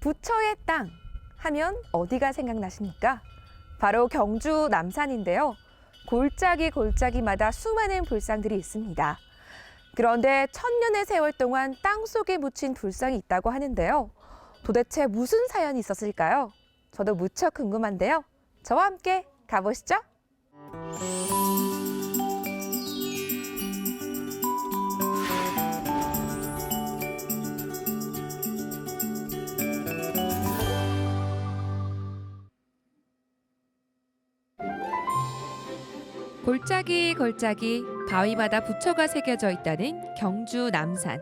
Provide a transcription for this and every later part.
부처의 땅 하면 어디가 생각나십니까? 바로 경주 남산인데요. 골짜기마다 수많은 불상들이 있습니다. 그런데 천년의 세월 동안 땅 속에 묻힌 불상이 있다고 하는데요. 도대체 무슨 사연이 있었을까요? 저도 무척 궁금한데요. 저와 함께 가보시죠. 골짜기 바위마다 부처가 새겨져 있다는 경주 남산.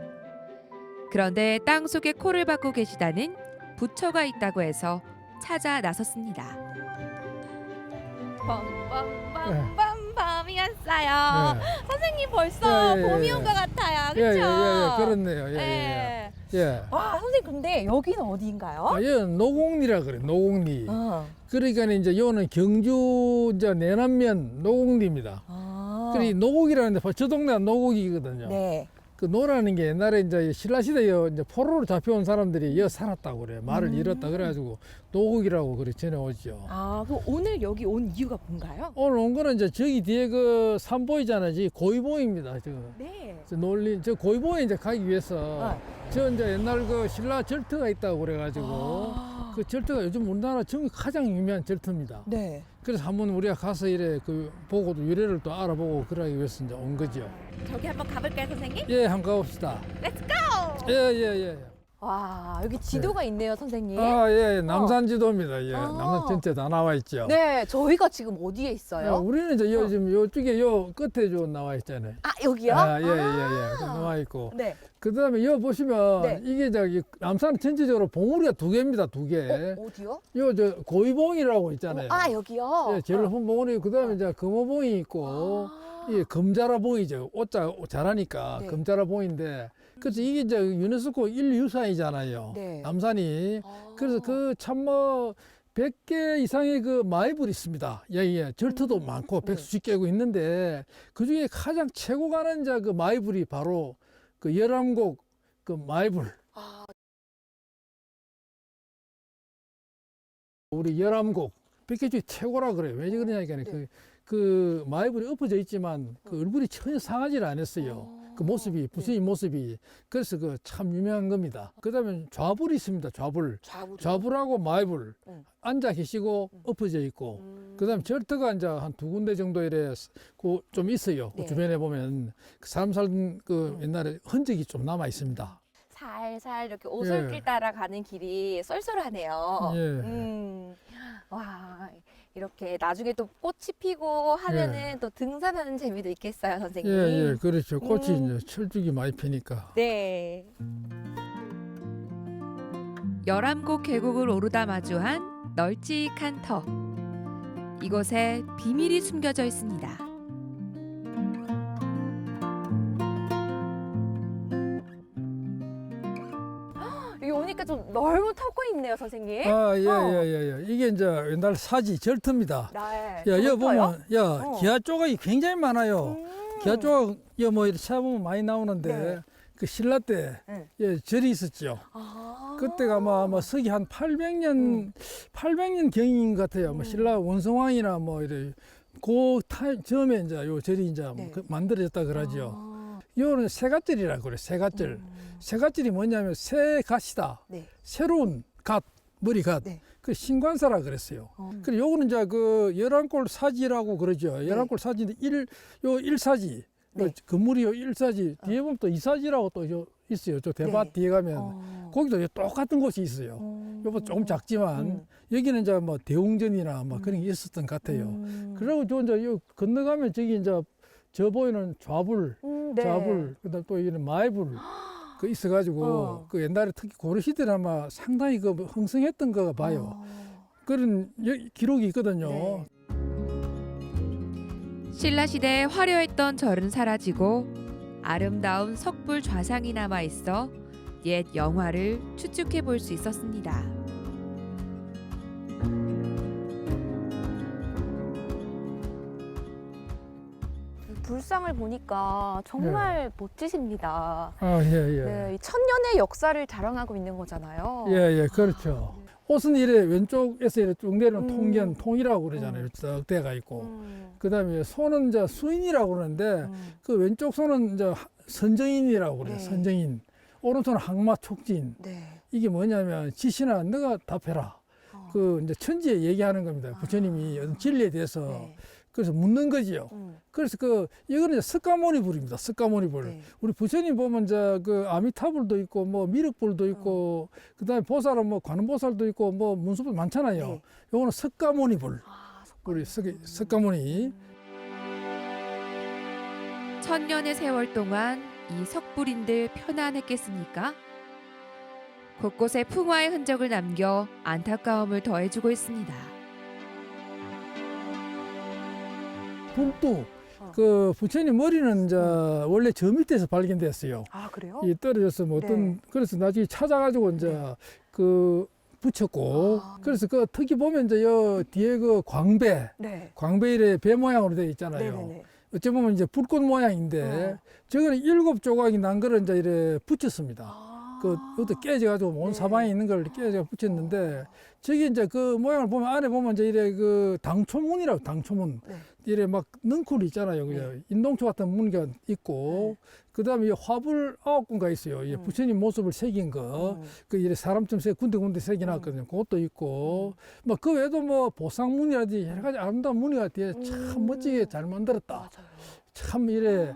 그런데 땅 속에 코를 박고 계시다는 부처가 있다고 해서 찾아 나섰습니다. 빰빰빰빰 밤이 왔어요. 네. 선생님 벌써 예, 예, 봄이 예. 온 것 같아요. 예, 그렇죠? 예, 그렇네요. 예. 예. 선생님 근데 여기는 어디인가요? 여기 노곡리라 그래, 노곡리. 그러니까 이제 여기는 경주 이제 내남면 노곡리입니다. 그리 노곡이라는데 저 동네가 노곡이거든요. 네. 그 노라는 게 옛날에 이제 신라시대에 이제 포로로 잡혀온 사람들이 여 살았다고 그래. 말을 잃었다 그래가지고 노곡이라고 그래 전해오죠. 그럼 오늘 여기 온 이유가 뭔가요? 오늘 온 거는 이제 저기 뒤에 그 산 보이잖아요. 고이봉입니다. 네. 저 고이봉에 이제 가기 위해서 저 이제 옛날 그 신라 절터가 있다고 그래가지고 그 절터가 요즘 우리나라 전국 가장 유명한 절터입니다. 네. 그래서 한번 우리가 가서 이래 그 보고도 유래를 또 알아보고 그러기 위해서 이제 온 거죠. 저기 한번 가볼까요, 선생님? 예, 한번 가봅시다. Let's go! 예. 와, 여기 지도가 있네요, 선생님. 예, 남산 지도입니다. 예, 어. 남산 전체 다 나와 있죠. 네, 저희가 지금 어디에 있어요? 우리는 이제 지금 요쪽에 요 끝에 좀 나와 있잖아요. 여기요? 예. 나와 있고. 네. 그 다음에 여기 보시면 네. 이게 저기 남산 전체적으로 봉우리가 두 개입니다. 두 개. 어디요? 요 저 고이봉이라고 있잖아요. 여기요? 예, 제일 높은 봉우리. 그 다음에 이제 금호봉이 있고, 이 금자라봉이죠. 옷자 잘하니까 네. 금자라봉인데. 그래서 이게 이제 유네스코 인류유산이잖아요. 네. 남산이. 그래서 그 참 뭐 100개 이상의 그 마이블이 있습니다. 여기에 절터도 많고 백수십 개고 있는데 그 중에 가장 최고 가는 자 그 마이블이 바로 그 열암곡 그 마이블. 우리 열암곡 100개 중에 최고라 그래요. 왜 그러냐니까 그 마이블이 엎어져 있지만 그 얼굴이 전혀 상하지를 않았어요. 그 모습이 부처님 모습이 그래서 그 참 유명한 겁니다. 그다음에 좌불이 있습니다. 좌불하고 마이불 앉아 계시고 엎어져 있고 그다음에 절터가 이제 한 두 군데 정도 이래 좀 있어요. 그 주변에 보면 그 사람 살던 그 옛날에 흔적이 좀 남아 있습니다. 살살 이렇게 오솔길 따라 가는 길이 쏠쏠하네요. 와, 이렇게 나중에 또 꽃이 피고 하면은 또 등산하는 재미도 있겠어요, 선생님. 예, 그렇죠. 꽃이 이제 철쭉이 많이 피니까. 네. 열암곡 계곡을 오르다 마주한 널찍한 터. 이곳에 비밀이 숨겨져 있습니다. 여기 오니까 좀 넓은 터가 있네요, 선생님. 예. 이게 이제 옛날 사지 절터입니다. 네. 여기 보면 기아 조각이 굉장히 많아요. 기아 조각 뭐 이렇게 찾아보면 많이 나오는데 네. 그 신라 때 절이 있었죠. 그때가 아마 서기 한 800년 800년 경인 것 같아요. 뭐 신라 원성왕이나 뭐 이래 점에 이제 요 절이 이제 만들어졌다 그러죠. 요는 새갓절이라고 그래. 새갓절. 새갓절이 뭐냐면 새갓이다. 새로운 갓, 머리갓. 그 신관사라 그랬어요. 그리고 요거는 이제 그 열암골 사지라고 그러죠. 열암골 사지인데 일사지. 건물이 일사지. 뒤에 보면 또 이사지라고 또 있어요. 저 대밭 뒤에 가면 거기도 똑같은 곳이 있어요. 요거 조금 작지만 여기는 이제 뭐 대웅전이나 뭐 그런 게 있었던 것 같아요. 그리고 저 이제 요 건너가면 저기 이제 저 보이는 좌불, 그다음 또 이런 마이불 그 있어가지고 그 옛날에 특히 고려 시대는 아마 상당히 그 흥성했던 거 봐요. 그런 기록이 있거든요. 신라시대에 화려했던 절은 사라지고 아름다운 석불 좌상이 남아 있어 옛 영화를 추측해 볼 수 있었습니다. 불상을 보니까 정말 멋지십니다. 아, 예, 예. 네, 이 천년의 역사를 자랑하고 있는 거잖아요. 예, 예, 그렇죠. 옷은 이래 왼쪽에서 이래 쭉 내려오는 통견, 통이라고 그러잖아요. 쭉 대가 있고. 그 다음에 손은 이제 수인이라고 그러는데 그 왼쪽 손은 이제 선정인이라고 그래요. 네. 선정인. 오른손은 항마 촉진. 네. 이게 뭐냐면 지신아 너가 답해라. 그 이제 천지에 얘기하는 겁니다. 부처님이 어떤 진리에 대해서. 네. 그래서 묻는 거지요. 그래서 이거는 이제 석가모니불입니다. 석가모니불. 네. 우리 부처님 보면 이제 그 아미타불도 있고 뭐 미륵불도 있고 그다음에 보살은 뭐 관음보살도 있고 뭐 문수불 많잖아요. 네. 요거는 석가모니불. 아, 우리 석가모니. 천년의 세월 동안 이 석불인들 편안했겠습니까? 곳곳에 풍화의 흔적을 남겨 안타까움을 더해주고 있습니다. 불도 그 부처님 머리는 이제 원래 저 밑에서 발견됐어요. 아, 그래요? 이 떨어져서 뭐 어떤 네. 그래서 나중에 찾아가지고 이제 그 붙였고 그래서 그 특히 보면 이제 여 뒤에 그 광배 네. 광배일에 배 모양으로 되어 있잖아요. 네네네. 어찌 보면 이제 불꽃 모양인데 저거는 7조각이 난 거를 이제 이래 붙였습니다. 그것도 깨져가지고 온 네. 사방에 있는 걸 깨져 붙였는데 저기 이제 그 모양을 보면 안에 보면 이제 이래 그 당초문이라고 당초문 네. 이래 막 넝쿨이 있잖아요. 그죠? 인동초 같은 무늬가 있고 그다음에 이 화불 9군가 있어요. 이 부처님 모습을 새긴 거. 그 이래 사람처럼 군데군데 새겨놨거든요. 그것도 있고 뭐 그 외에도 뭐 보상문이라든지 여러 가지 아름다운 무늬가 뒤에 참 멋지게 잘 만들었다. 맞아요. 참 이래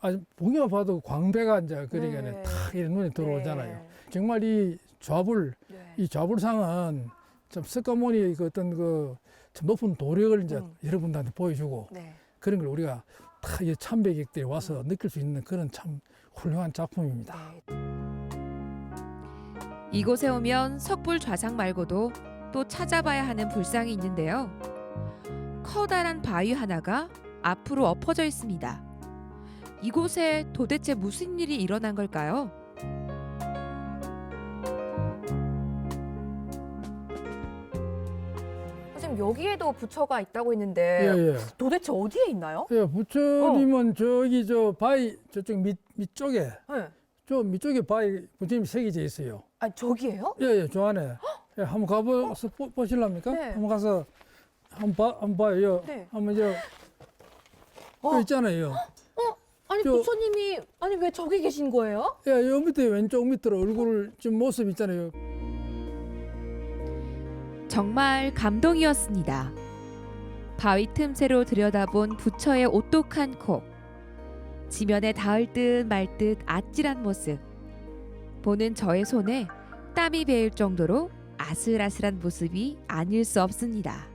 아주 보기만 봐도 광배가 이제 그러니까 네. 탁 이래 눈에 들어오잖아요. 네. 정말 이 좌불 네. 이 좌불상은 참 석가모니의 그 어떤 그 참 높은 도력을 이제 여러분들한테 보여주고 네. 그런 걸 우리가 다 이 참배객들이 와서 느낄 수 있는 그런 참 훌륭한 작품입니다. 네. 이곳에 오면 석불 좌상 말고도 또 찾아봐야 하는 불상이 있는데요. 커다란 바위 하나가 앞으로 엎어져 있습니다. 이곳에 도대체 무슨 일이 일어난 걸까요? 선생님, 여기에도 부처가 있다고 했는데 예, 예. 도대체 어디에 있나요? 예, 부처님은 저기 저 바위 저쪽 밑쪽에 네. 저 밑쪽에 바위 부처님이 새겨져 있어요. 아, 저기예요? 예, 예, 저 안에. 예, 한번 가보서 보실랍니까? 네. 한번 가서 한번 봐요. 네. 한번 저 그 있잖아요. 아니, 저- 부처님이 아니 왜 저기 계신 거예요? 예, 요 밑에 왼쪽 밑으로 얼굴 지금 모습 있잖아요. 정말 감동이었습니다. 바위 틈새로 들여다본 부처의 오똑한 코. 지면에 닿을 듯 말 듯 아찔한 모습. 보는 저의 손에 땀이 배일 정도로 아슬아슬한 모습이 아닐 수 없습니다.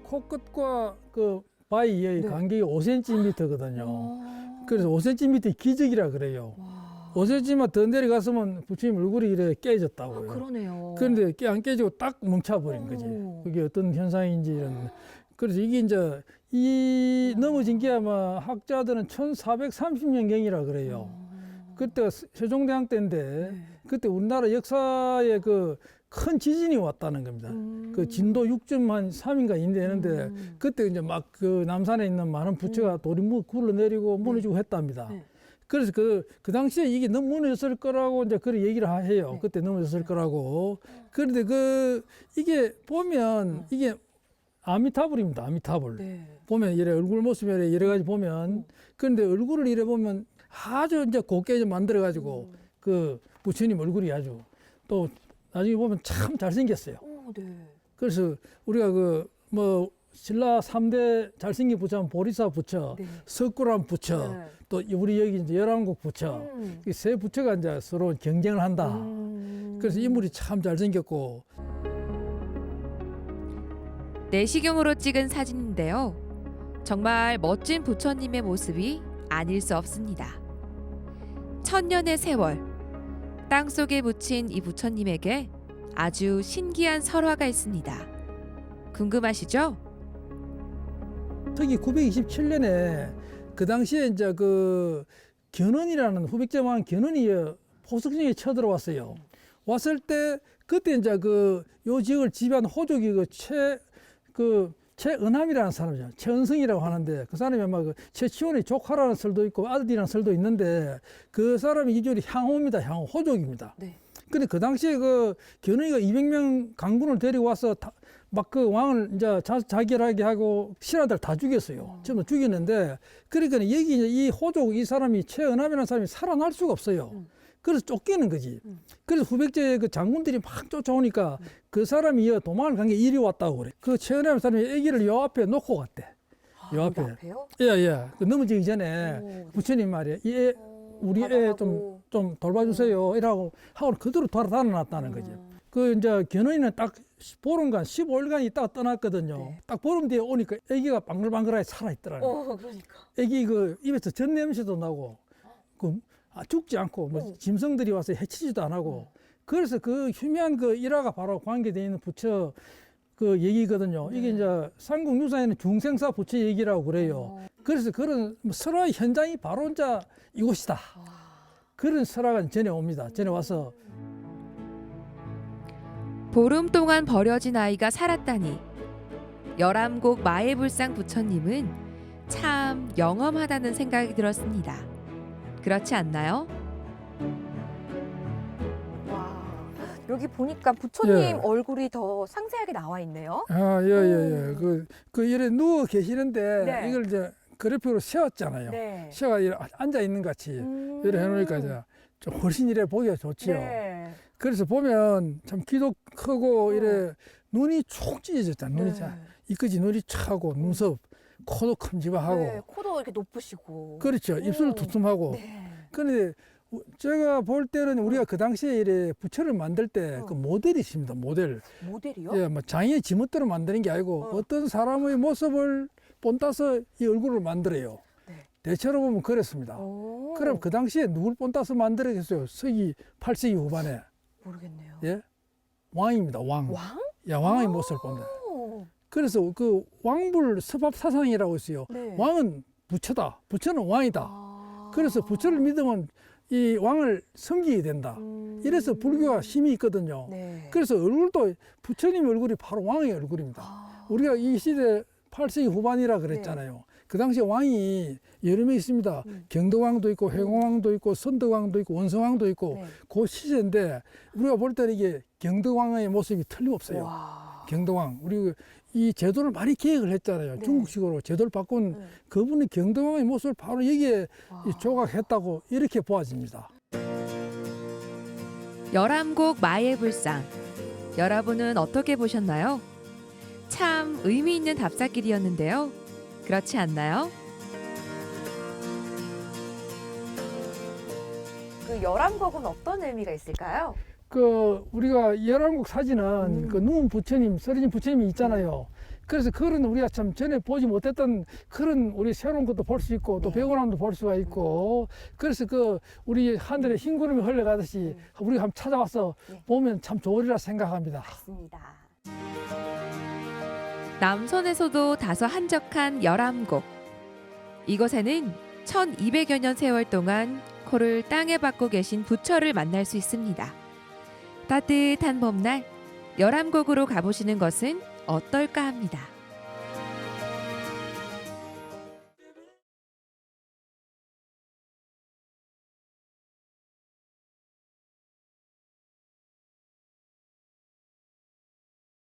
코끝과 그 바위의 네. 간격이 5cm거든요. 그래서 5cm 기적이라 그래요. 와. 5cm만 더 내려갔으면 부처님 얼굴이 이래 깨졌다고요. 그러네요. 그런데 안 깨지고 딱 멈춰버린 거지. 그게 어떤 현상인지 이런. 그래서 이게 이제 이 넘어진 게 아마 학자들은 1430년경이라 그래요. 그때가 세종대왕 때인데 그때 우리나라 역사에 그 큰 지진이 왔다는 겁니다. 그 진도 6.3인가 되는데 그때 이제 막 그 남산에 있는 많은 부처가 돌이 굴러내리고 무너지고 했답니다. 네. 그래서 그 당시에 이게 너무 무너졌을 거라고 이제 그런 얘기를 해요. 그때 넘어졌을 거라고. 그런데 이게 보면 이게 아미타불입니다. 아미타불. 네. 보면 이래 얼굴 모습이 이래 여러 가지 보면 그런데 얼굴을 이래 보면 아주 이제 곱게 좀 만들어 가지고 그 부처님 얼굴이 아주 또 나중에 보면 참 잘생겼어요. 네. 그래서 우리가 그 뭐 신라 3대 잘생긴 부처는 보리사 부처, 네. 석굴암 부처, 네. 또 우리 여기 이제 열왕국 부처 이 세 부처가 이제 서로 경쟁을 한다. 그래서 인물이 참 잘생겼고 내시경으로 찍은 사진인데요. 정말 멋진 부처님의 모습이 아닐 수 없습니다. 천년의 세월, 땅속에 묻힌 이 부처님에게 아주 신기한 설화가 있습니다. 궁금하시죠? 특히 927년에 그 당시에 이제 그 견훤이라는 후백제왕 견훤이 포석성에 쳐들어왔어요. 왔을 때 그때 이제 요 지역을 지배한 호족이 최은함이라는 사람이죠. 최은성이라고 하는데 그 사람이 아마 그 최치원의 조카라는 설도 있고 아들이라는 설도 있는데 그 사람이 기존이 향호입니다. 향호 호족입니다. 네. 근데 그 당시에 그 견훤이가 200명 강군을 데리고 와서 막 그 왕을 이제 자결하게 하고 신하들 다 죽였어요. 전부 죽였는데 그러니까 여기 이제 이 호족 이 사람이 최은함이라는 사람이 살아날 수가 없어요. 그래서 쫓기는 거지. 그래서 후백제 그 장군들이 막 쫓아오니까 그 사람이 도망을 간 게 이리 왔다고 그래. 그 최은함 사람이 아기를 요 앞에 놓고 갔대. 요 앞에. 앞에요? 예. 그 넘어지기 전에 오. 부처님 말이야. 이 애, 우리 애 좀 돌봐주세요. 이라고 하고 그대로 달아놨다는 거죠. 그 이제 견훤이는 딱 보름간 15일간 있다가 떠났거든요. 네. 딱 보름 뒤에 오니까 아기가 방글방글하게 살아있더라고요. 그러니까. 아기 그 입에서 전 냄새도 나고 죽지 않고 뭐 짐승들이 와서 해치지도 안 하고 그래서 그 희미한 그 일화가 바로 관계되어 있는 부처 그 얘기거든요. 이게 이제 삼국유사에는 중생사 부처 얘기라고 그래요. 그래서 그런 설화의 현장이 바로 이제 이곳이다. 그런 설화가 전해 옵니다. 전해 와서 보름 동안 버려진 아이가 살았다니 열암곡 마애불상 부처님은 참 영험하다는 생각이 들었습니다. 그렇지 않나요? 와, 여기 보니까 부처님 예. 얼굴이 더 상세하게 나와 있네요. 예. 그 이래 누워 계시는데 네. 이걸 이제 그래픽으로 세웠잖아요. 네. 세가 앉아 있는 같이 이래 해놓으니까 이제 좀 훨씬 이래 보기가 좋지요. 네. 그래서 보면 참 귀도 크고 이래 눈이 촉 찢어졌잖아. 눈이 이까지 눈이 차고 눈썹, 코도 큼지막하고 네, 코도 이렇게 높으시고. 그렇죠. 입술도 두툼하고. 네. 그런데 제가 볼 때는 우리가 그 당시에 이래 부처를 만들 때 그 모델이 있습니다. 모델. 모델이요? 예, 뭐 장인의 지멋대로 만드는 게 아니고 어떤 사람의 모습을 본따서 이 얼굴을 만들어요. 네. 대체로 보면 그랬습니다. 오. 그럼 그 당시에 누굴 본따서 만들었겠어요? 서기 8세기 후반에. 모르겠네요. 예? 왕입니다. 왕. 왕? 야, 왕의 모습을 본다. 오. 그래서 그 왕불 서밥 사상이라고 있어요. 네. 왕은 부처다. 부처는 왕이다. 아. 그래서 부처를 믿으면 이 왕을 섬기게 된다. 이래서 불교가 힘이 있거든요. 네. 그래서 얼굴도 부처님 얼굴이 바로 왕의 얼굴입니다. 아. 우리가 이 시대 8세기 후반이라 그랬잖아요. 그 당시에 왕이 여러 명 있습니다. 경덕왕도 있고 회공왕도 있고 선덕왕도 있고 원성왕도 있고 네. 그 시대인데 우리가 볼 때는 이게 경덕왕의 모습이 틀림없어요. 와. 경덕왕. 우리 이 제도를 많이 계획을 했잖아요. 네. 중국식으로 제도를 바꾼 그분이 경덕왕의 모습을 바로 여기에 이 조각했다고 이렇게 보아집니다. 열암곡 마애불상 여러분은 어떻게 보셨나요? 참 의미 있는 답사길이었는데요. 그렇지 않나요? 그 열암곡은 어떤 의미가 있을까요? 그 우리가 열왕국 사진은 그 누운 부처님, 쓰러진 부처님이 있잖아요. 그래서 그런 우리가 참 전에 보지 못했던 그런 우리 새로운 것도 볼 수 있고 또 백운함도 볼 수가 있고 그래서 그 우리 하늘에 흰 구름이 흘러가듯이 우리가 한번 찾아와서 보면 참 좋으리라 생각합니다. 맞습니다. 남선에서도 다소 한적한 열암곡. 이곳에는 1200여 년 세월 동안 코를 땅에 박고 계신 부처를 만날 수 있습니다. 따뜻한 봄날 열암곡으로 가보시는 것은 어떨까 합니다.